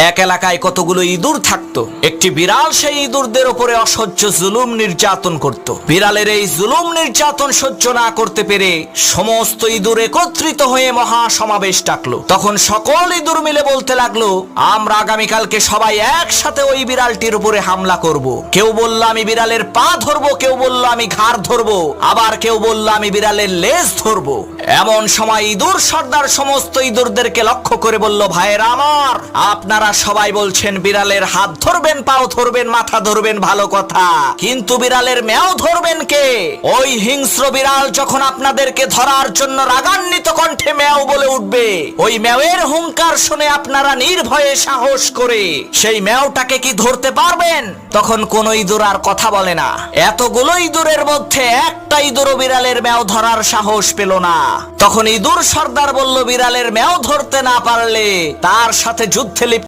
এক এলাকায় কতগুলো ইঁদুর থাকতো। একটি বিড়াল সেই ইঁদুরদের উপরে অসহ্য জুলুম নির্যাতন করত। বিড়ালের এই জুলুম নির্যাতন সহ্য না করতে পেরে সমস্ত ইঁদুর একত্রিত হয়ে মহা সমাবেশ ডাকলো। তখন সকল ইঁদুর মিলে বলতে লাগলো, আমরা আগামীকালকে সবাই একসাথে ওই বিড়ালটির উপরে হামলা করব। কেউ বলল আমি বিড়ালের পা ধরবো, কেউ বলল আমি ঘাড় ধরবো, আবার কেউ বলল আমি বিড়ালের লেজ ধরবো। এমন সময় ইঁদুর সর্দার সমস্ত ইঁদুরদেরকে লক্ষ্য করে বলল, ভাইয়েরা আমার, আপনারা সবাই বলছেন বিড়ালের হাত ধরবেন, পাও ধরবেন, মাথা ধরবেন, ভালো কথা, কিন্তু বিড়ালের ম্যাও ধরবেন কে? ওই হিংস্র বিড়াল যখন আপনাদেরকে ধরার জন্য রাগান্বিত কণ্ঠে ম্যাও বলে উঠবে, ওই ম্যাওয়ের হুঙ্কার শুনে আপনারা নির্ভয়ে সাহস করে সেই ম্যাওটাকে কি ধরতে পারবেন? তখন কোন ইঁদুর আর কথা বলে না। এতগুলো ইঁদুরের মধ্যে একটা ইঁদুরও বিড়ালের ম্যাও ধরার সাহস পেল না। তখন ইঁদুর সর্দার বলল, বিড়ালের ম্যাও ধরতে না পারলে তার সাথে যুদ্ধে লিপ্ত